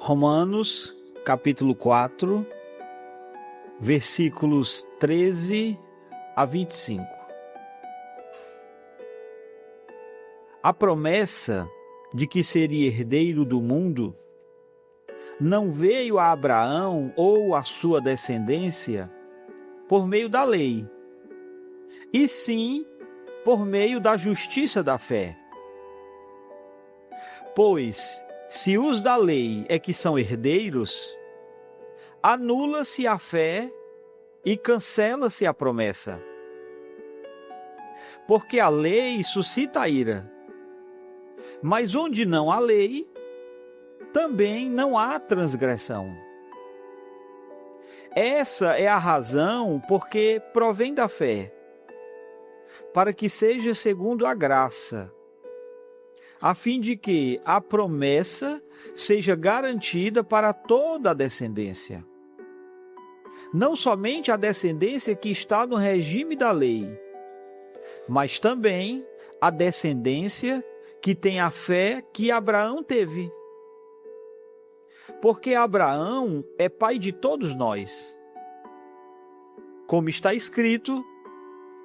Romanos, capítulo 4, versículos 13 a 25. A promessa de que seria herdeiro do mundo não veio a Abraão ou a sua descendência por meio da lei, e sim por meio da justiça da fé. Pois, se os da lei é que são herdeiros, anula-se a fé e cancela-se a promessa. Porque a lei suscita a ira, mas onde não há lei, também não há transgressão. Essa é a razão porque provém da fé, para que seja segundo a graça, a fim de que a promessa seja garantida para toda a descendência. Não somente a descendência que está no regime da lei, mas também a descendência que tem a fé que Abraão teve. Porque Abraão é pai de todos nós. Como está escrito,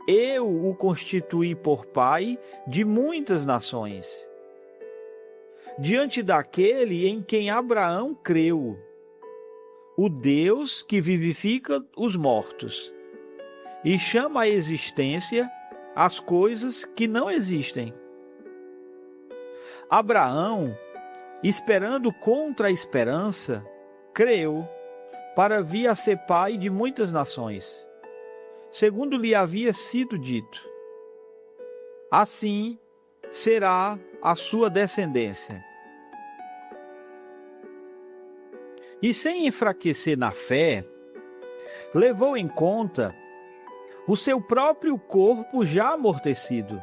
eu o constituí por pai de muitas nações. Diante daquele em quem Abraão creu, o Deus que vivifica os mortos e chama à existência as coisas que não existem. Abraão, esperando contra a esperança, creu para vir a ser pai de muitas nações, segundo lhe havia sido dito. Assim será a sua descendência. E sem enfraquecer na fé, levou em conta o seu próprio corpo já amortecido,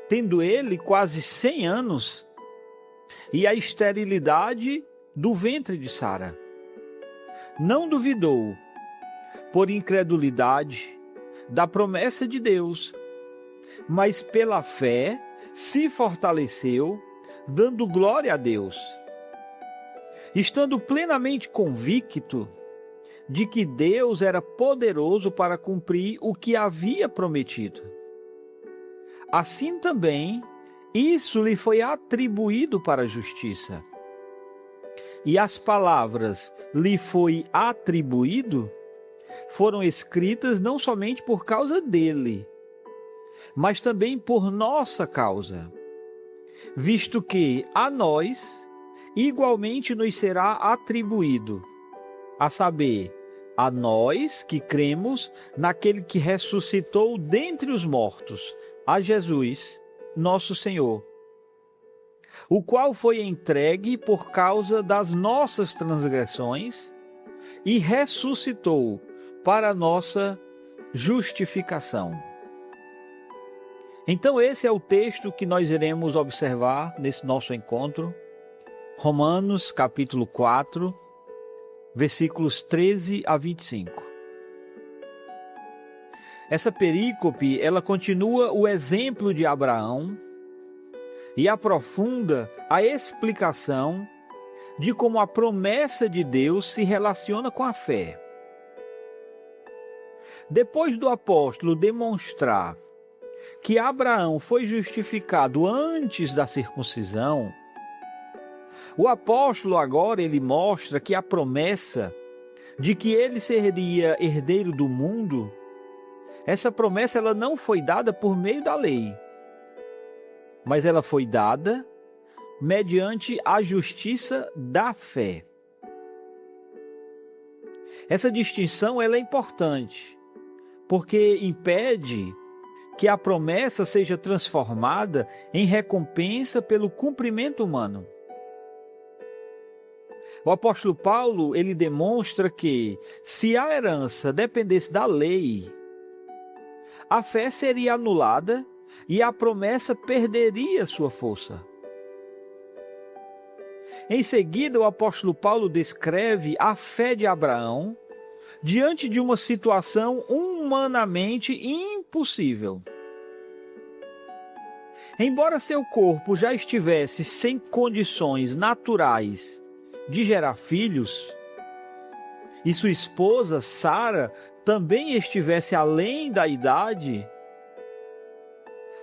tendo ele quase 100 anos, e a esterilidade do ventre de Sara. Não duvidou, por incredulidade, da promessa de Deus, mas pela fé se fortaleceu, dando glória a Deus, estando plenamente convicto de que Deus era poderoso para cumprir o que havia prometido. Assim também, isso lhe foi atribuído para a justiça. E as palavras lhe foi atribuído foram escritas não somente por causa dele, mas também por nossa causa, visto que a nós igualmente nos será atribuído, a saber, a nós que cremos naquele que ressuscitou dentre os mortos, a Jesus, nosso Senhor, o qual foi entregue por causa das nossas transgressões e ressuscitou para a nossa justificação. Então esse é o texto que nós iremos observar nesse nosso encontro, Romanos capítulo 4, versículos 13 a 25. Essa perícope, ela continua o exemplo de Abraão e aprofunda a explicação de como a promessa de Deus se relaciona com a fé. Depois do apóstolo demonstrar que Abraão foi justificado antes da circuncisão, o apóstolo agora ele mostra que a promessa de que ele seria herdeiro do mundo, essa promessa ela não foi dada por meio da lei, mas ela foi dada mediante a justiça da fé. Essa distinção ela é importante, porque impede que a promessa seja transformada em recompensa pelo cumprimento humano. O apóstolo Paulo, ele demonstra que, se a herança dependesse da lei, a fé seria anulada e a promessa perderia sua força. Em seguida, o apóstolo Paulo descreve a fé de Abraão diante de uma situação humanamente impossível. Embora seu corpo já estivesse sem condições naturais de gerar filhos, e sua esposa, Sara, também estivesse além da idade,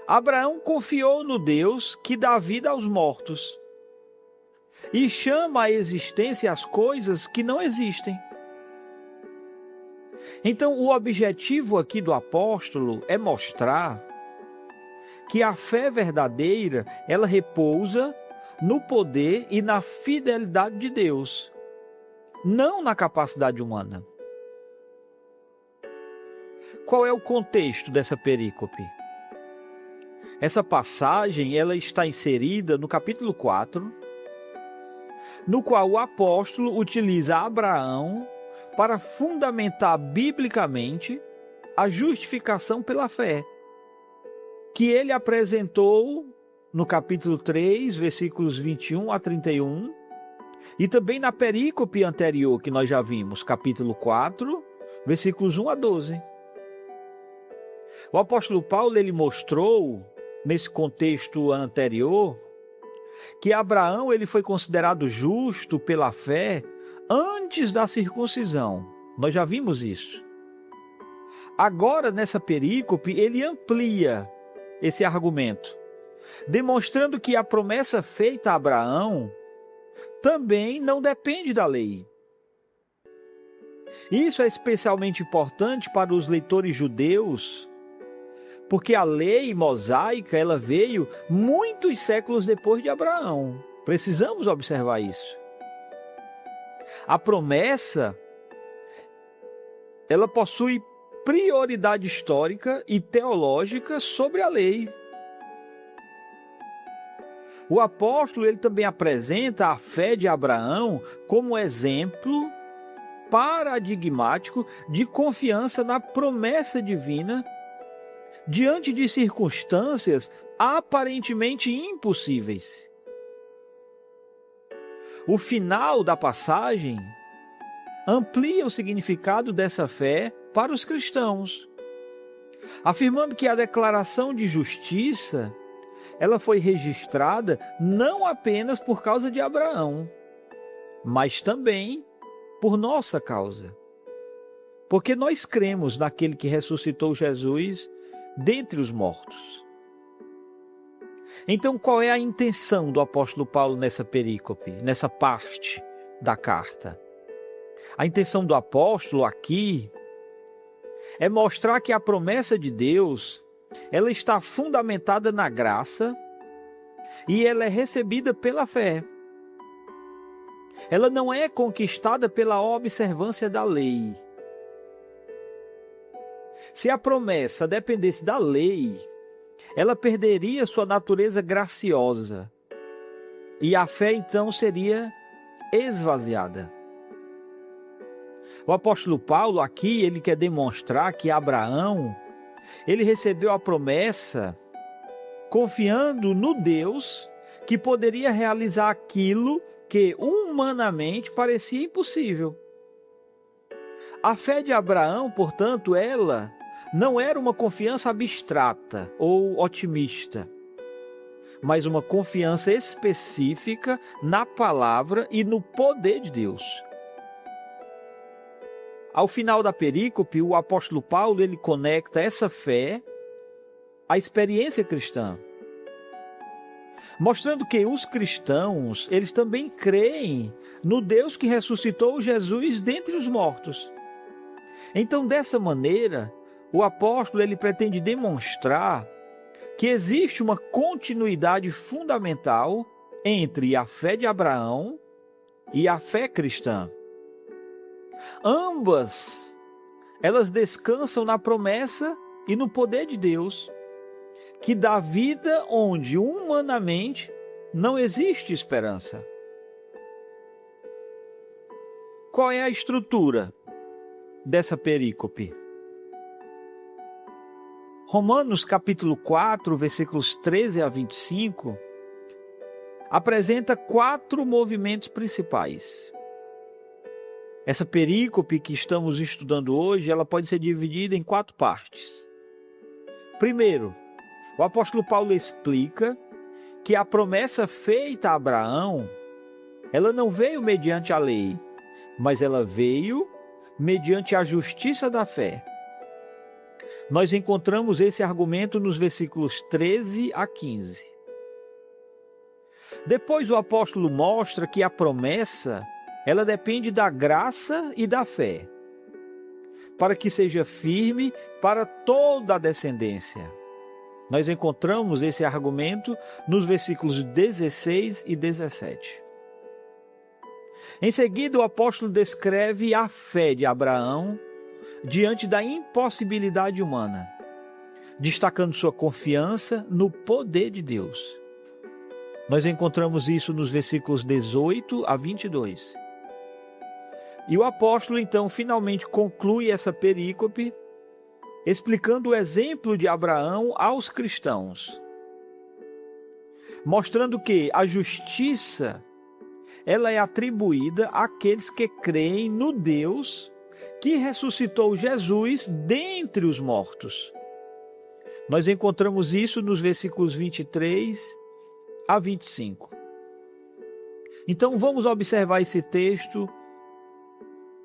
Abraão confiou no Deus que dá vida aos mortos e chama à existência as coisas que não existem. Então, o objetivo aqui do apóstolo é mostrar que a fé verdadeira, ela repousa no poder e na fidelidade de Deus, não na capacidade humana. Qual é o contexto dessa perícope? Essa passagem, ela está inserida no capítulo 4, no qual o apóstolo utiliza Abraão para fundamentar biblicamente a justificação pela fé, que ele apresentou no capítulo 3, versículos 21 a 31, e também na perícope anterior que nós já vimos, capítulo 4, versículos 1 a 12. O apóstolo Paulo, ele mostrou, nesse contexto anterior, que Abraão ele foi considerado justo pela fé antes da circuncisão. Nós já vimos isso. Agora, nessa perícope, ele amplia esse argumento, demonstrando que a promessa feita a Abraão também não depende da lei. Isso é especialmente importante para os leitores judeus, porque a lei mosaica ela veio muitos séculos depois de Abraão. Precisamos observar isso. A promessa, ela possui prioridade histórica e teológica sobre a lei. O apóstolo ele também apresenta a fé de Abraão como exemplo paradigmático de confiança na promessa divina diante de circunstâncias aparentemente impossíveis. O final da passagem amplia o significado dessa fé para os cristãos, afirmando que a declaração de justiça ela foi registrada não apenas por causa de Abraão, mas também por nossa causa. Porque nós cremos naquele que ressuscitou Jesus dentre os mortos. Então, qual é a intenção do apóstolo Paulo nessa perícope, nessa parte da carta? A intenção do apóstolo aqui é mostrar que a promessa de Deus, ela está fundamentada na graça e ela é recebida pela fé. Ela não é conquistada pela observância da lei. Se a promessa dependesse da lei, ela perderia sua natureza graciosa e a fé então seria esvaziada. O apóstolo Paulo aqui, ele quer demonstrar que Abraão, ele recebeu a promessa confiando no Deus que poderia realizar aquilo que humanamente parecia impossível. A fé de Abraão, portanto, ela não era uma confiança abstrata ou otimista, mas uma confiança específica na palavra e no poder de Deus. Ao final da perícope, o apóstolo Paulo ele conecta essa fé à experiência cristã, mostrando que os cristãos eles também creem no Deus que ressuscitou Jesus dentre os mortos. Então, dessa maneira, o apóstolo ele pretende demonstrar que existe uma continuidade fundamental entre a fé de Abraão e a fé cristã. Ambas, elas descansam na promessa e no poder de Deus, que dá vida onde humanamente não existe esperança. Qual é a estrutura dessa perícope? Romanos capítulo 4, versículos 13 a 25, apresenta 4 movimentos principais. Essa perícope que estamos estudando hoje, ela pode ser dividida em 4 partes. Primeiro, o apóstolo Paulo explica que a promessa feita a Abraão, ela não veio mediante a lei, mas ela veio mediante a justiça da fé. Nós encontramos esse argumento nos versículos 13 a 15. Depois o apóstolo mostra que a promessa, ela depende da graça e da fé, para que seja firme para toda a descendência. Nós encontramos esse argumento nos versículos 16 e 17. Em seguida, o apóstolo descreve a fé de Abraão diante da impossibilidade humana, destacando sua confiança no poder de Deus. Nós encontramos isso nos versículos 18 a 22. E o apóstolo, então, finalmente conclui essa perícope, explicando o exemplo de Abraão aos cristãos, mostrando que a justiça, ela é atribuída àqueles que creem no Deus que ressuscitou Jesus dentre os mortos. Nós encontramos isso nos versículos 23 a 25. Então vamos observar esse texto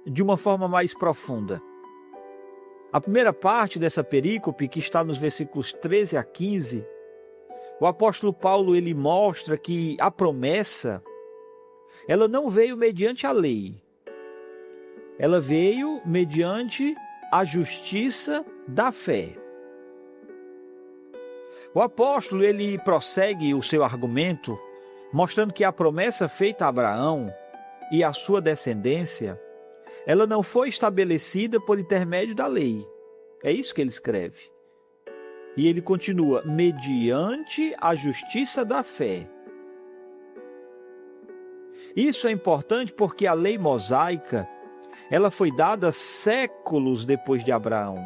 de uma forma mais profunda. A primeira parte dessa perícope, que está nos versículos 13 a 15, o apóstolo Paulo ele mostra que a promessa, ela não veio mediante a lei. Ela veio mediante a justiça da fé. O apóstolo ele prossegue o seu argumento, mostrando que a promessa feita a Abraão e a sua descendência, ela não foi estabelecida por intermédio da lei. É isso que ele escreve. E ele continua, mediante a justiça da fé. Isso é importante porque a lei mosaica, ela foi dada séculos depois de Abraão.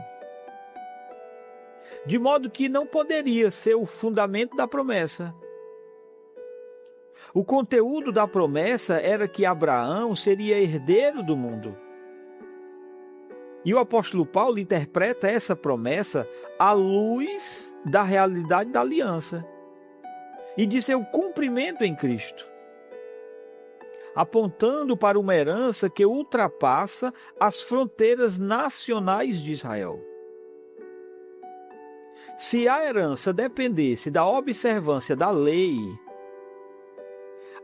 De modo que não poderia ser o fundamento da promessa. O conteúdo da promessa era que Abraão seria herdeiro do mundo. E o apóstolo Paulo interpreta essa promessa à luz da realidade da aliança e de seu cumprimento em Cristo, apontando para uma herança que ultrapassa as fronteiras nacionais de Israel. Se a herança dependesse da observância da lei,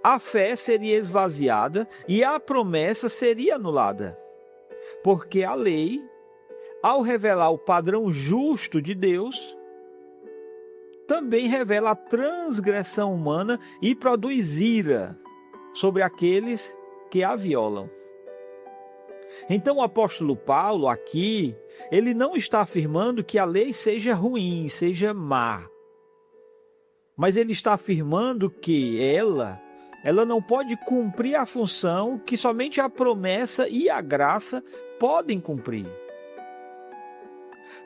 a fé seria esvaziada e a promessa seria anulada. Porque a lei, ao revelar o padrão justo de Deus, também revela a transgressão humana e produz ira sobre aqueles que a violam. Então o apóstolo Paulo aqui, ele não está afirmando que a lei seja ruim, seja má. Mas ele está afirmando que ela não pode cumprir a função que somente a promessa e a graça podem cumprir.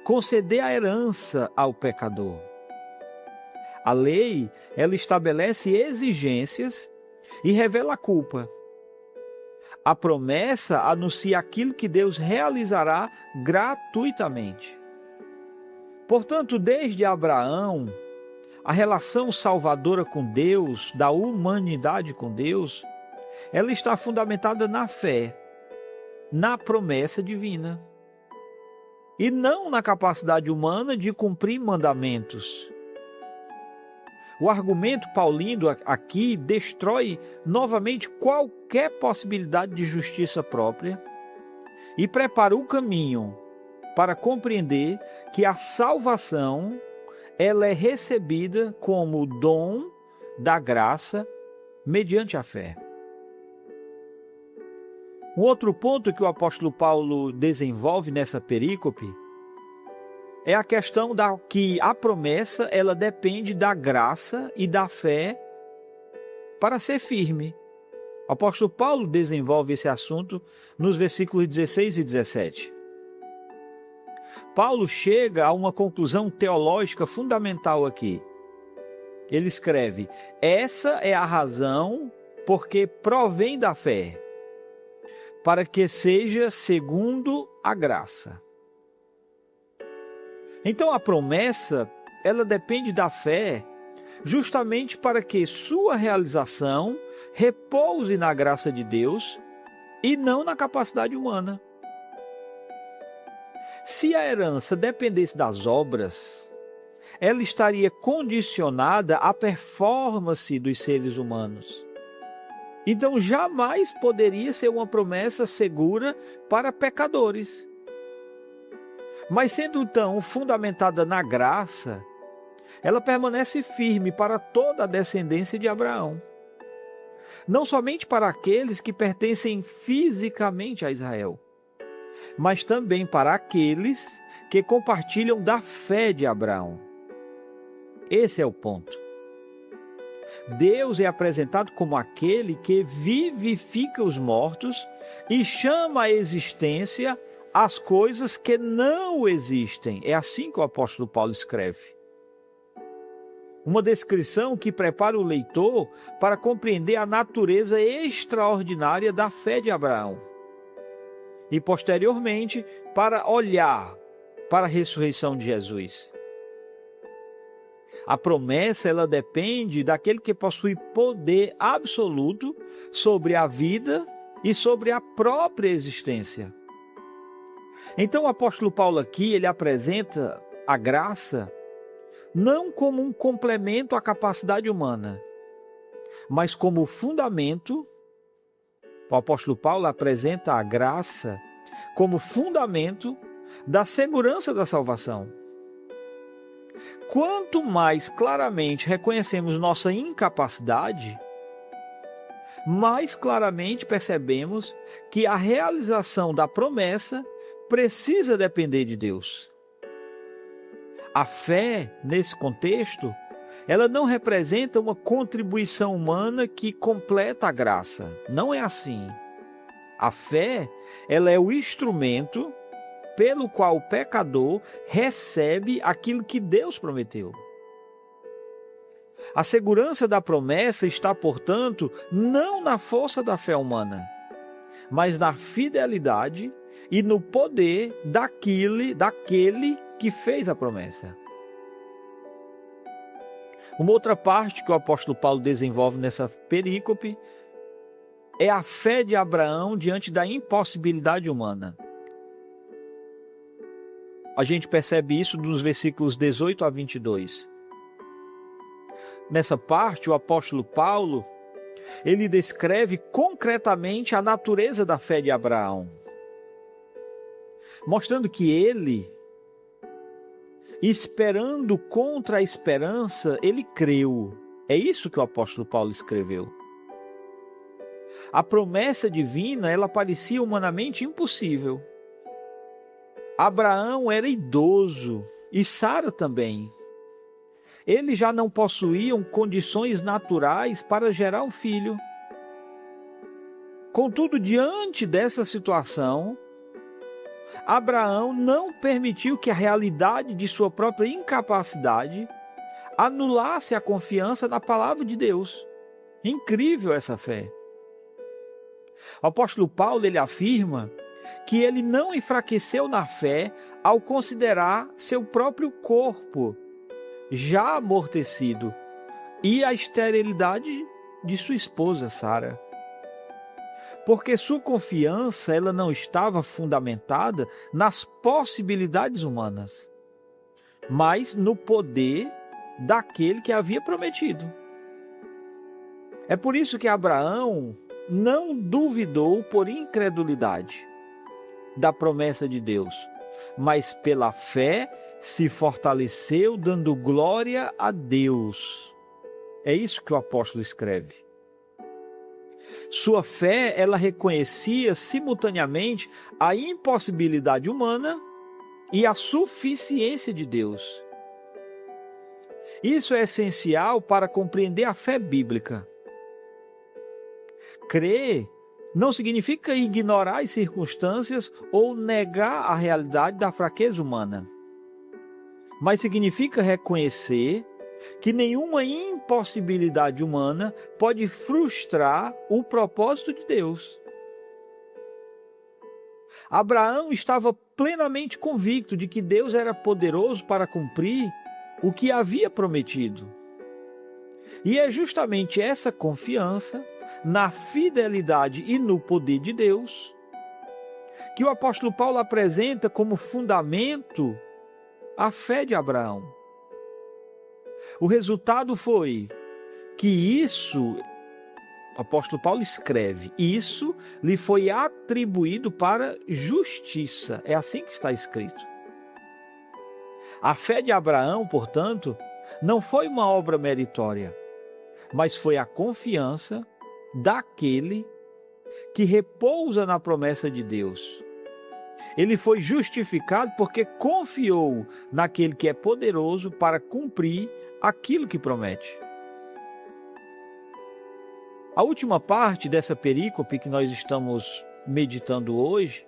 Conceder a herança ao pecador. A lei, ela estabelece exigências e revela a culpa. A promessa anuncia aquilo que Deus realizará gratuitamente. Portanto, desde Abraão, a relação salvadora com Deus, da humanidade com Deus, ela está fundamentada na fé, na promessa divina, e não na capacidade humana de cumprir mandamentos. O argumento paulino aqui destrói novamente qualquer possibilidade de justiça própria e prepara o caminho para compreender que a salvação ela é recebida como dom da graça mediante a fé. Um outro ponto que o apóstolo Paulo desenvolve nessa perícope é a questão que a promessa ela depende da graça e da fé para ser firme. O apóstolo Paulo desenvolve esse assunto nos versículos 16 e 17. Paulo chega a uma conclusão teológica fundamental aqui. Ele escreve: essa é a razão porque provém da fé, para que seja segundo a graça. Então a promessa, ela depende da fé, justamente para que sua realização repouse na graça de Deus e não na capacidade humana. Se a herança dependesse das obras, ela estaria condicionada à performance dos seres humanos. Então jamais poderia ser uma promessa segura para pecadores. Mas sendo então fundamentada na graça, ela permanece firme para toda a descendência de Abraão. Não somente para aqueles que pertencem fisicamente a Israel, mas também para aqueles que compartilham da fé de Abraão. Esse é o ponto. Deus é apresentado como aquele que vivifica os mortos e chama à existência as coisas que não existem. É assim que o apóstolo Paulo escreve. Uma descrição que prepara o leitor para compreender a natureza extraordinária da fé de Abraão. E posteriormente para olhar para a ressurreição de Jesus. A promessa, ela depende daquele que possui poder absoluto sobre a vida e sobre a própria existência. Então o apóstolo Paulo aqui, ele apresenta a graça não como um complemento à capacidade humana, mas como fundamento. O apóstolo Paulo apresenta a graça como fundamento da segurança da salvação. Quanto mais claramente reconhecemos nossa incapacidade, mais claramente percebemos que a realização da promessa precisa depender de Deus. A fé, nesse contexto, ela não representa uma contribuição humana que completa a graça. Não é assim. A fé, ela é o instrumento pelo qual o pecador recebe aquilo que Deus prometeu. A segurança da promessa está, portanto, não na força da fé humana, mas na fidelidade e no poder daquele que fez a promessa. Uma outra parte que o apóstolo Paulo desenvolve nessa perícope é a fé de Abraão diante da impossibilidade humana. A gente percebe isso nos versículos 18 a 22. Nessa parte, o apóstolo Paulo, ele descreve concretamente a natureza da fé de Abraão, mostrando que ele, esperando contra a esperança, ele creu. É isso que o apóstolo Paulo escreveu. A promessa divina, ela parecia humanamente impossível. Abraão era idoso e Sara também. Eles já não possuíam condições naturais para gerar um filho. Contudo, diante dessa situação, Abraão não permitiu que a realidade de sua própria incapacidade anulasse a confiança na palavra de Deus. Incrível essa fé. O apóstolo Paulo, ele afirma que ele não enfraqueceu na fé ao considerar seu próprio corpo já amortecido e a esterilidade de sua esposa Sara. Porque sua confiança, ela não estava fundamentada nas possibilidades humanas, mas no poder daquele que havia prometido. É por isso que Abraão não duvidou por incredulidade da promessa de Deus, mas pela fé se fortaleceu, dando glória a Deus. É isso que o apóstolo escreve. Sua fé, ela reconhecia simultaneamente a impossibilidade humana e a suficiência de Deus. Isso é essencial para compreender a fé bíblica. Crer não significa ignorar as circunstâncias ou negar a realidade da fraqueza humana, mas significa reconhecer que nenhuma impossibilidade humana pode frustrar o propósito de Deus. Abraão estava plenamente convicto de que Deus era poderoso para cumprir o que havia prometido. E é justamente essa confiança na fidelidade e no poder de Deus, que o apóstolo Paulo apresenta como fundamento a fé de Abraão. O resultado foi que isso, o apóstolo Paulo escreve, isso lhe foi atribuído para justiça. É assim que está escrito. A fé de Abraão, portanto, não foi uma obra meritória, mas foi a confiança daquele que repousa na promessa de Deus. Ele foi justificado porque confiou naquele que é poderoso para cumprir aquilo que promete. A última parte dessa perícope que nós estamos meditando hoje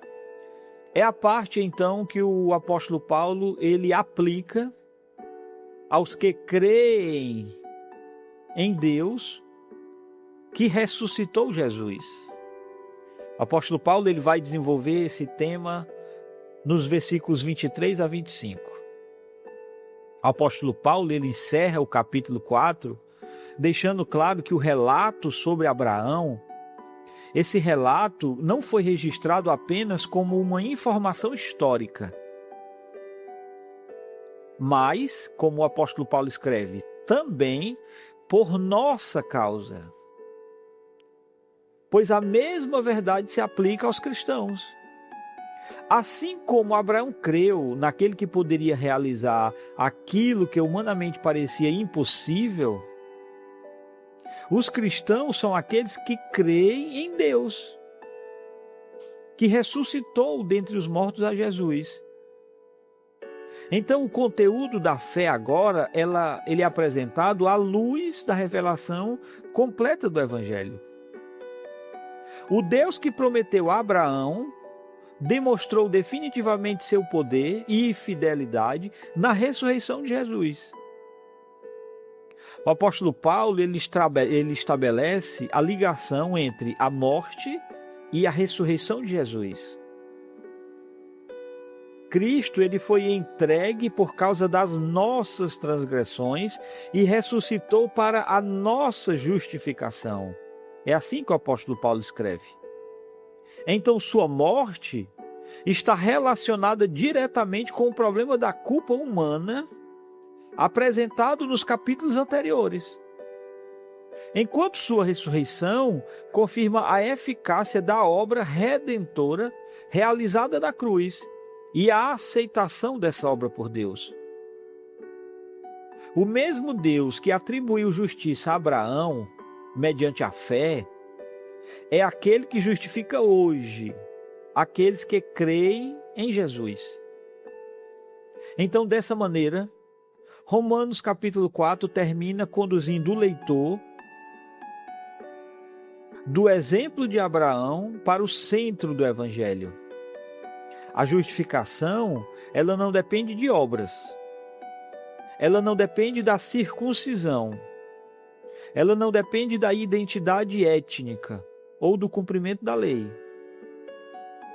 é a parte, então, que o apóstolo Paulo ele aplica aos que creem em Deus que ressuscitou Jesus. O apóstolo Paulo ele vai desenvolver esse tema nos versículos 23 a 25. O apóstolo Paulo ele encerra o capítulo 4, deixando claro que o relato sobre Abraão, esse relato não foi registrado apenas como uma informação histórica, mas, como o apóstolo Paulo escreve, também por nossa causa. Pois a mesma verdade se aplica aos cristãos. Assim como Abraão creu naquele que poderia realizar aquilo que humanamente parecia impossível, os cristãos são aqueles que creem em Deus, que ressuscitou dentre os mortos a Jesus. Então o conteúdo da fé agora, ele é apresentado à luz da revelação completa do Evangelho. O Deus que prometeu a Abraão demonstrou definitivamente seu poder e fidelidade na ressurreição de Jesus. O apóstolo Paulo ele estabelece a ligação entre a morte e a ressurreição de Jesus. Cristo ele foi entregue por causa das nossas transgressões e ressuscitou para a nossa justificação. É assim que o apóstolo Paulo escreve. Então sua morte está relacionada diretamente com o problema da culpa humana apresentado nos capítulos anteriores. Enquanto sua ressurreição confirma a eficácia da obra redentora realizada na cruz e a aceitação dessa obra por Deus. O mesmo Deus que atribuiu justiça a Abraão mediante a fé, é aquele que justifica hoje aqueles que creem em Jesus. Então, dessa maneira, Romanos capítulo 4 termina conduzindo o leitor do exemplo de Abraão para o centro do Evangelho. A justificação, ela não depende de obras. Ela não depende da circuncisão. Ela não depende da identidade étnica ou do cumprimento da lei,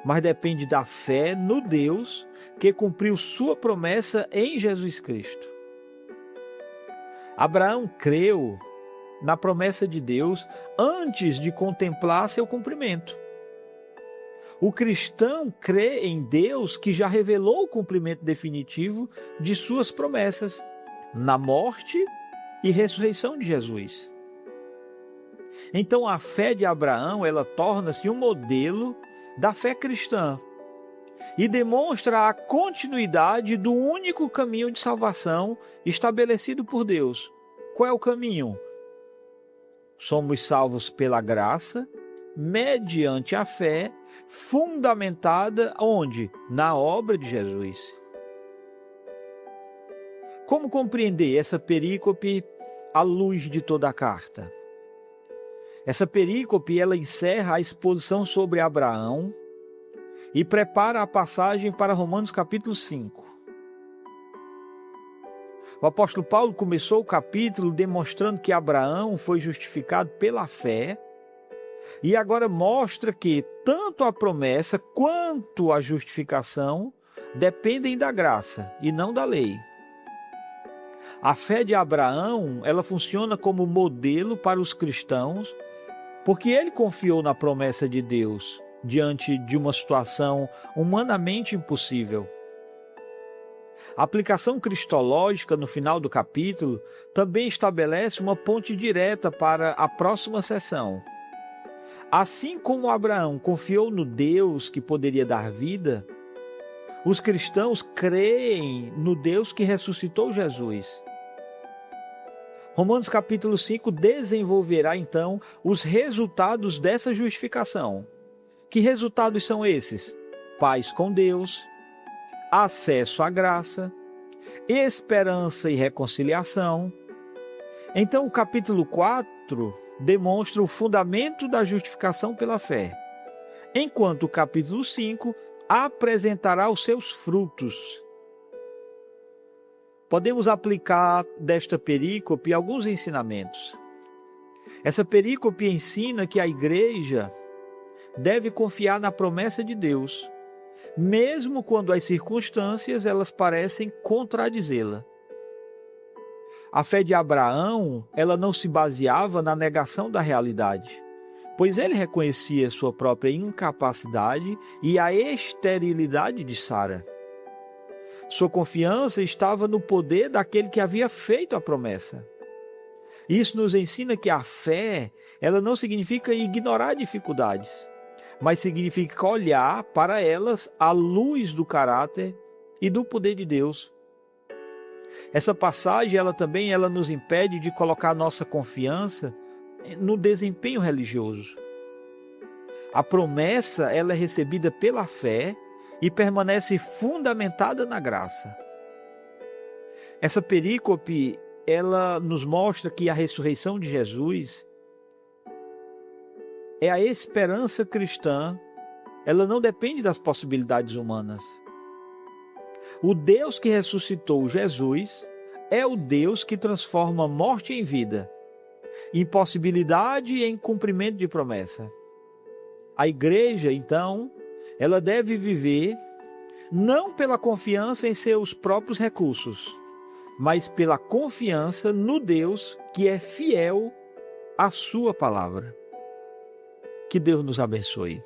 mas depende da fé no Deus que cumpriu sua promessa em Jesus Cristo. Abraão creu na promessa de Deus antes de contemplar seu cumprimento. O cristão crê em Deus que já revelou o cumprimento definitivo de suas promessas na morte e ressurreição de Jesus. Então a fé de Abraão, ela torna-se um modelo da fé cristã e demonstra a continuidade do único caminho de salvação estabelecido por Deus. Qual é o caminho? Somos salvos pela graça, mediante a fé, fundamentada onde? Na obra de Jesus. Como compreender essa perícope à luz de toda a carta? Essa perícope ela encerra a exposição sobre Abraão e prepara a passagem para Romanos capítulo 5. O apóstolo Paulo começou o capítulo demonstrando que Abraão foi justificado pela fé e agora mostra que tanto a promessa quanto a justificação dependem da graça e não da lei. A fé de Abraão, ela funciona como modelo para os cristãos porque ele confiou na promessa de Deus diante de uma situação humanamente impossível. A aplicação cristológica no final do capítulo também estabelece uma ponte direta para a próxima sessão. Assim como Abraão confiou no Deus que poderia dar vida, os cristãos creem no Deus que ressuscitou Jesus. Romanos capítulo 5 desenvolverá então os resultados dessa justificação. Que resultados são esses? Paz com Deus, acesso à graça, esperança e reconciliação. Então o capítulo 4 demonstra o fundamento da justificação pela fé, enquanto o capítulo 5 apresentará os seus frutos. Podemos aplicar desta perícope alguns ensinamentos. Essa perícope ensina que a igreja deve confiar na promessa de Deus, mesmo quando as circunstâncias elas parecem contradizê-la. A fé de Abraão, ela não se baseava na negação da realidade, pois ele reconhecia sua própria incapacidade e a esterilidade de Sara. Sua confiança estava no poder daquele que havia feito a promessa. Isso nos ensina que a fé, ela não significa ignorar dificuldades, mas significa olhar para elas à luz do caráter e do poder de Deus. Essa passagem, ela também nos impede de colocar nossa confiança no desempenho religioso. A promessa, ela é recebida pela fé e permanece fundamentada na graça. Essa perícope, ela nos mostra que a ressurreição de Jesus é a esperança cristã, ela não depende das possibilidades humanas. O Deus que ressuscitou Jesus é o Deus que transforma morte em vida, impossibilidade em cumprimento de promessa. A igreja, então, ela deve viver não pela confiança em seus próprios recursos, mas pela confiança no Deus que é fiel à sua palavra. Que Deus nos abençoe.